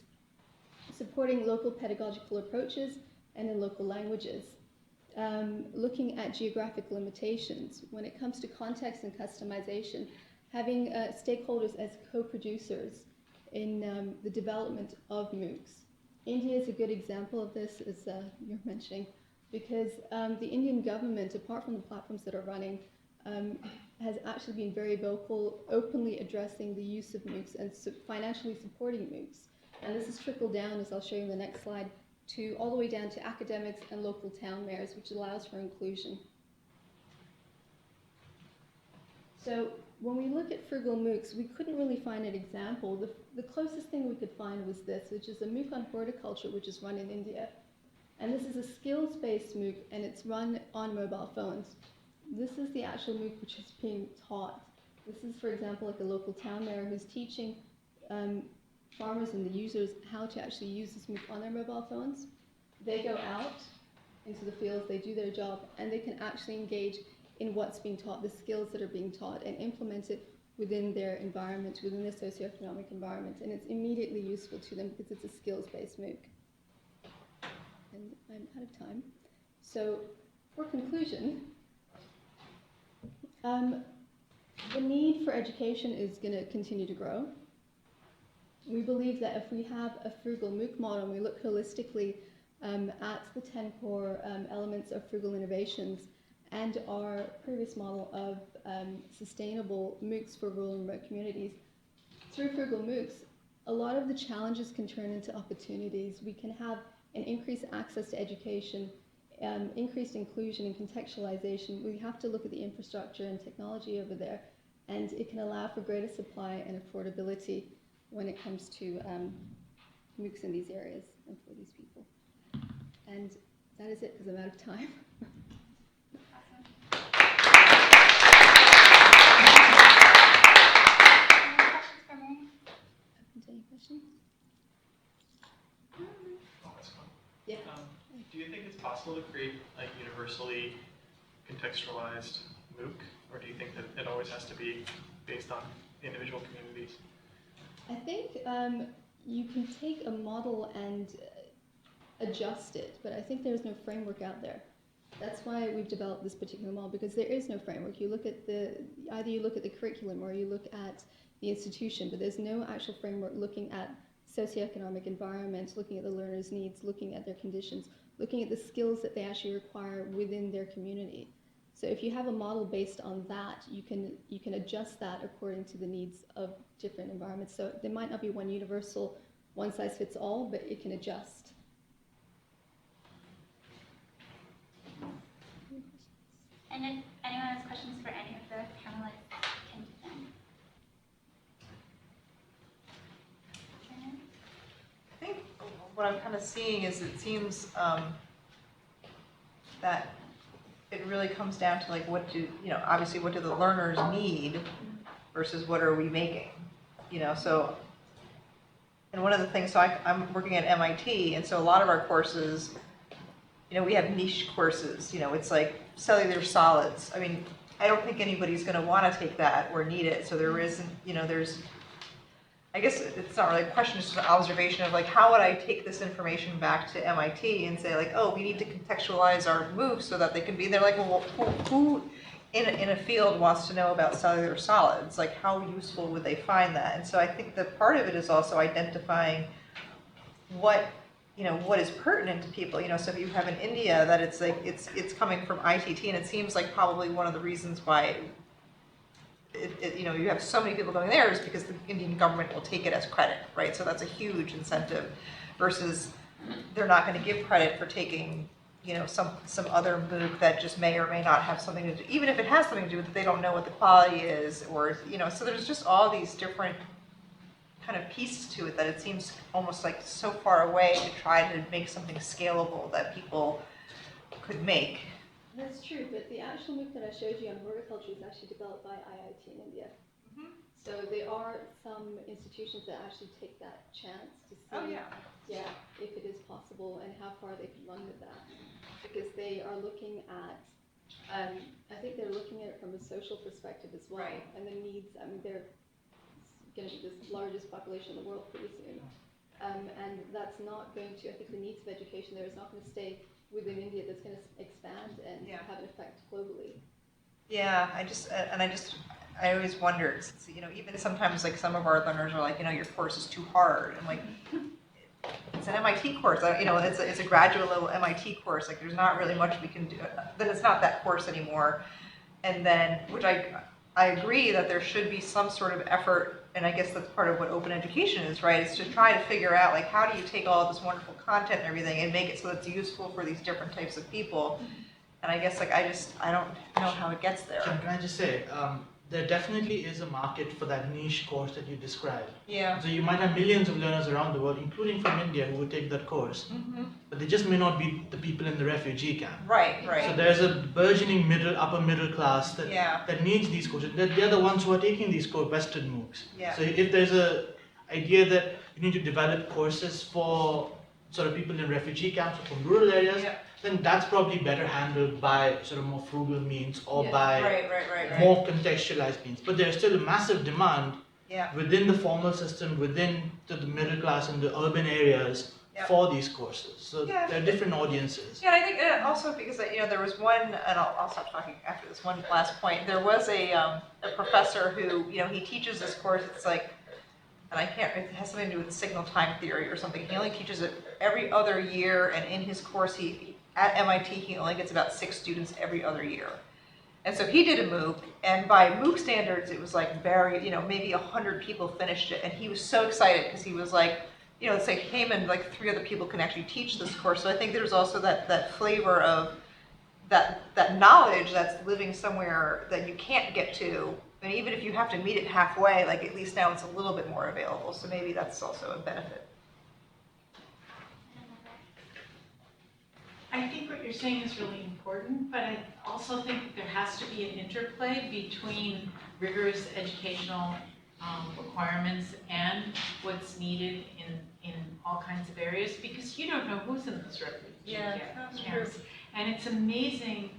supporting local pedagogical approaches and in local languages. Looking at geographic limitations. When it comes to context and customization, having stakeholders as co-producers in the development of MOOCs. India is a good example of this, as you're mentioning, because the Indian government, apart from the platforms that are running, has actually been very vocal, openly addressing the use of MOOCs and financially supporting MOOCs. And this has trickled down, as I'll show you in the next slide, to all the way down to academics and local town mayors, which allows for inclusion. So when we look at Frugal MOOCs, we couldn't really find an example. The closest thing we could find was this, which is a MOOC on horticulture, which is run in India. And this is a skills-based MOOC, and it's run on mobile phones. This is the actual MOOC which is being taught. This is, for example, like a local town mayor who's teaching farmers and the users how to actually use this MOOC on their mobile phones. They go out into the fields, they do their job, and they can actually engage in what's being taught, the skills that are being taught, and implement it within their environment, within their socioeconomic environment. And it's immediately useful to them because it's a skills-based MOOC. And I'm out of time. So for conclusion, the need for education is going to continue to grow. We believe that if we have a frugal MOOC model and we look holistically at the 10 core elements of frugal innovations and our previous model of sustainable MOOCs for rural and remote communities, through frugal MOOCs, a lot of the challenges can turn into opportunities. We can have an increased access to education, increased inclusion and contextualization. We have to look at the infrastructure and technology over there, and it can allow for greater supply and affordability when it comes to MOOCs in these areas and for these people. And that is it, because I'm out of time. Any questions? Yeah. Do you think it's possible to create a universally contextualized MOOC, or do you think that it always has to be based on individual communities? I think you can take a model and adjust it, but I think there's no framework out there. That's why we've developed this particular model, because there is no framework. You look at either you look at the curriculum or you look at the institution, but there's no actual framework looking at socioeconomic environment, looking at the learner's needs, looking at their conditions, looking at the skills that they actually require within their community. So if you have a model based on that, you can adjust that according to the needs of different environments. So there might not be one universal, one size fits all, but it can adjust. And if anyone has questions for any of the panelists, can do them. I think what I'm kind of seeing is it seems that it really comes down to like obviously what do the learners need versus what are we making, so, and one of the things, so I'm working at MIT, and so a lot of our courses, we have niche courses, it's like cellular solids. I mean, I don't think anybody's going to want to take that or need it, so there isn't, there's, I guess it's not really a question, it's just an observation of like, how would I take this information back to MIT and say like, oh, we need to contextualize our MOOCs so that they can be, they're like, well, who in a field wants to know about cellular solids? Like, how useful would they find that? And so I think that part of it is also identifying what is pertinent to people. So if you have in India that it's like, it's coming from ITT, and it seems like probably one of the reasons why you have so many people going there is because the Indian government will take it as credit, right? So that's a huge incentive versus they're not going to give credit for taking, some other MOOC that just may or may not have something to do, even if it has something to do with it, they don't know what the quality is, or, so there's just all these different kind of pieces to it that it seems almost like so far away to try to make something scalable that people could make. That's true, but the actual MOOC that I showed you on horticulture is actually developed by IIT in India. Mhm. So there are some institutions that actually take that chance to see Oh, yeah. if it is possible and how far they can run with that. Because they are looking at, I think they're looking at it from a social perspective as well. Right. And the needs, I mean, they're going to be the largest population in the world pretty soon. And that's not going to, I think the needs of education there is not going to stay within India, that's going to expand and have an effect globally. Yeah, I always wondered, you know, even sometimes like some of our learners are like, you know, your course is too hard. I'm like, it's an MIT course, you know, it's a graduate level MIT course, like there's not really much we can do, then it's not that course anymore. And then, which I agree that there should be some sort of effort, and I guess that's part of what open education is, right? It's to try to figure out like how do you take all this wonderful content and everything and make it so it's useful for these different types of people. And I guess like I don't know how it gets there. Can I just say, there definitely is a market for that niche course that you described. Yeah. So you might have millions of learners around the world, including from India, who would take that course, but they just may not be the people in the refugee camp. Right. So there's a burgeoning upper middle class that needs these courses. They're the ones who are taking these Western MOOCs. Yeah. So if there's a idea that you need to develop courses for sort of people in refugee camps or from rural areas, then that's probably better handled by sort of more frugal means or by Right. more contextualized means. But there's still a massive demand Yeah. within the formal system, within the middle class and the urban areas for these courses. So there are different audiences. Yeah, and I think also because you know there was one, and I'll stop talking after this one last point. There was a professor who, you know, he teaches this course. It's like, and I can't, it has something to do with signal time theory or something. He only teaches it every other year, and in his course, at MIT, he only gets about 6 students every other year. And so he did a MOOC, and by MOOC standards, it was like very, you know, maybe 100 people finished it, and he was so excited because he was like, you know, it's like him and like 3 other people can actually teach this course. So I think there's also that flavor of that knowledge that's living somewhere that you can't get to. And even if you have to meet it halfway, like at least now it's a little bit more available. So maybe that's also a benefit. I think what you're saying is really important, but I also think that there has to be an interplay between rigorous educational requirements and what's needed in all kinds of areas, because you don't know who's in this refugee camps. And it's amazing.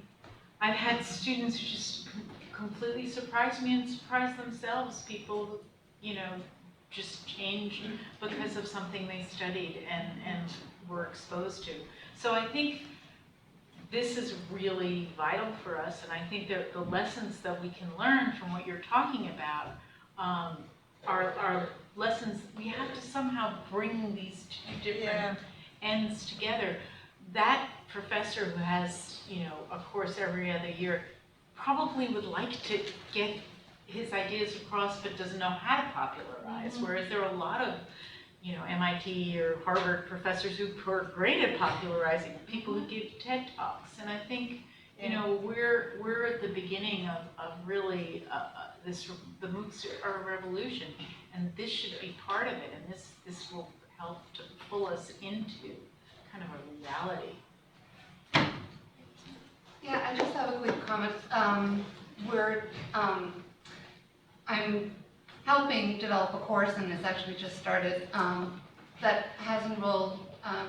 I've had students who just completely surprised me and surprised themselves. People, you know, just changed because of something they studied and were exposed to. So I think this is really vital for us, and I think that the lessons that we can learn from what you're talking about are lessons. We have to somehow bring these 2 different ends together. That professor who has, you know, a course every other year probably would like to get his ideas across, but doesn't know how to popularize. Whereas there are a lot of, you know, MIT or Harvard professors who are great at popularizing, people who give TED Talks. And I think, you know, we're at the beginning of really the MOOCs are a revolution, and this should be part of it, and this will help to pull us into kind of a reality. Yeah, I just have a quick comment. I'm helping develop a course, and it's actually just started, that has enrolled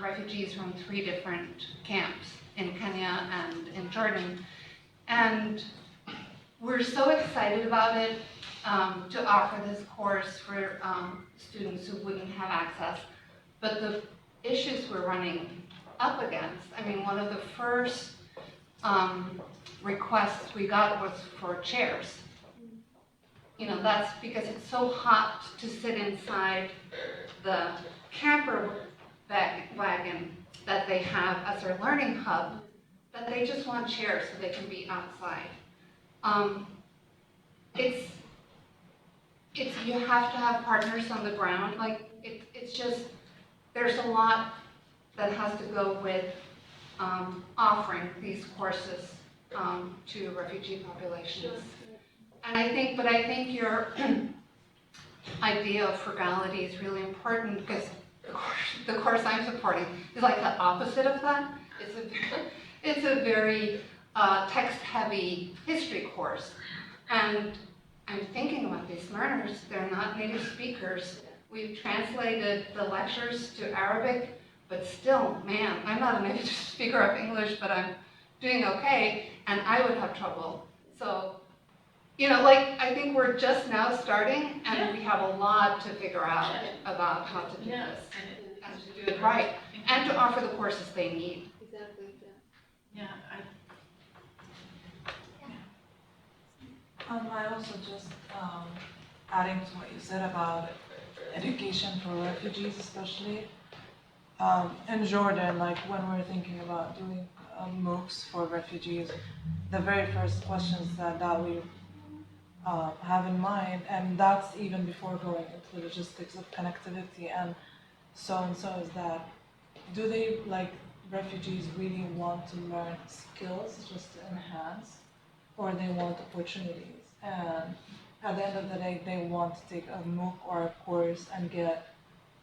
refugees from 3 different camps in Kenya and in Jordan. And we're so excited about it, to offer this course for students who wouldn't have access. But the issues we're running up against, I mean, one of the first requests we got was for chairs. You know, that's because it's so hot to sit inside the camper wagon that they have as their learning hub, that they just want chairs so they can be outside. You have to have partners on the ground. Like, it's just, there's a lot that has to go with offering these courses to refugee populations. And I think idea of frugality is really important because the course I'm supporting is like the opposite of that. It's a very text-heavy history course. And I'm thinking about these learners, they're not native speakers. We've translated the lectures to Arabic, but still, man, I'm not a native speaker of English, but I'm doing okay, and I would have trouble. So, you know, like, I think we're just now starting, and we have a lot to figure out about how to do this, and to do it right, and to offer the courses they need. Exactly. Yeah, I also just adding to what you said about education for refugees, especially in Jordan. Like when we're thinking about doing MOOCs for refugees, the very first questions that we have in mind, and that's even before going into the logistics of connectivity and so, is that do they, like, refugees really want to learn skills just to enhance, or they want opportunities? And at the end of the day, they want to take a MOOC or a course and get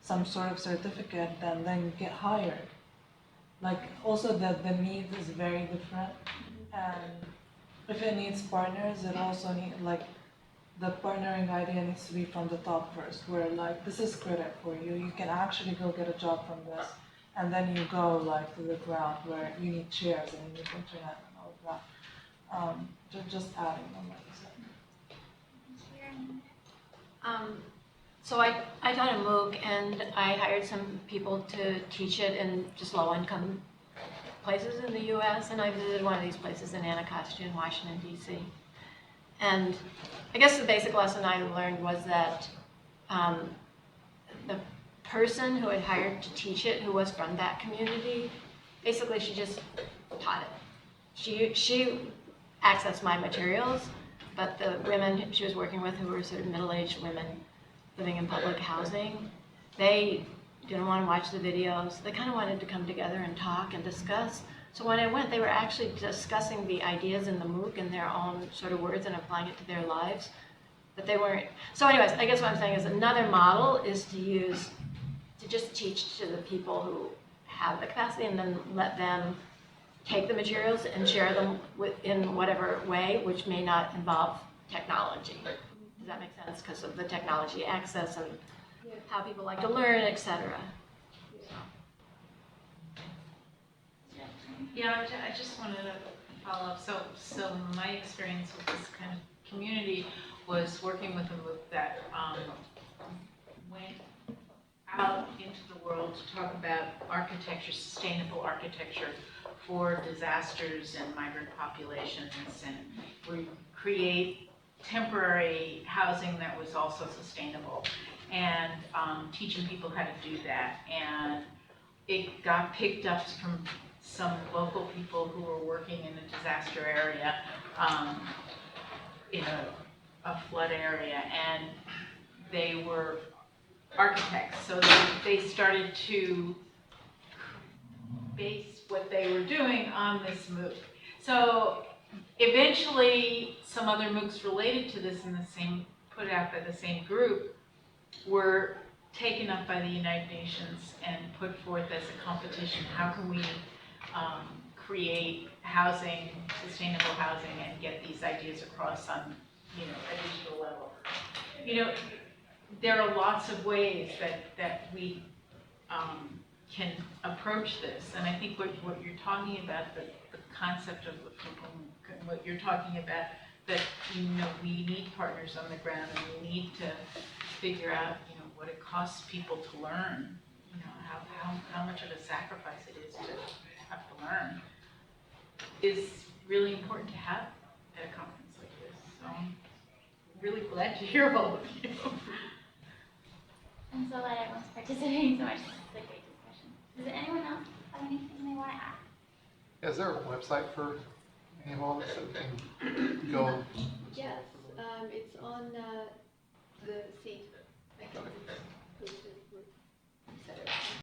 some sort of certificate, then get hired. Like, also the need is very different, and if it needs partners, it also needs, like, the partnering idea needs to be from the top first, where, like, this is credit for you, you can actually go get a job from this, and then you go, like, to the ground where you need chairs and you need internet and all of that. Just adding on what you said. So I taught a MOOC, and I hired some people to teach it in just low-income places in the U.S., and I visited one of these places in Anacostia in Washington, D.C. And I guess the basic lesson I learned was that the person who had hired to teach it, who was from that community, basically she just taught it. She accessed my materials, but the women she was working with, who were sort of middle-aged women living in public housing, they didn't want to watch the videos. They kind of wanted to come together and talk and discuss. So when I went, they were actually discussing the ideas in the MOOC in their own sort of words and applying it to their lives. But they weren't. So anyways, I guess what I'm saying is another model is to just teach to the people who have the capacity, and then let them take the materials and share them in whatever way, which may not involve technology. Does that make sense? Because of the technology access and how people like to learn, etc. Yeah, I just wanted to follow up. So my experience with this kind of community was working with a MOOC that went out into the world to talk about architecture, sustainable architecture for disasters and migrant populations, and we create temporary housing that was also sustainable, and teaching people how to do that. And it got picked up from some local people who were working in a disaster area, in a flood area, and they were architects, so they started to base what they were doing on this MOOC. So eventually, some other MOOCs related to this put out by the same group, were taken up by the United Nations and put forth as a competition. How can we create housing, sustainable housing, and get these ideas across on, a digital level? There are lots of ways that we can approach this, and I think what you're talking about, the concept of what you're talking about, that we need partners on the ground, and we need to figure out what it costs people to learn, how much of a sacrifice it is to have to learn, is really important to have at a conference like this. So I'm really glad to hear all of you. I'm so glad everyone's participating so much. This is a great discussion. Does anyone else have anything they want to add? Is there a website for any of all this that can go? Yes, it's on the seat. Okay.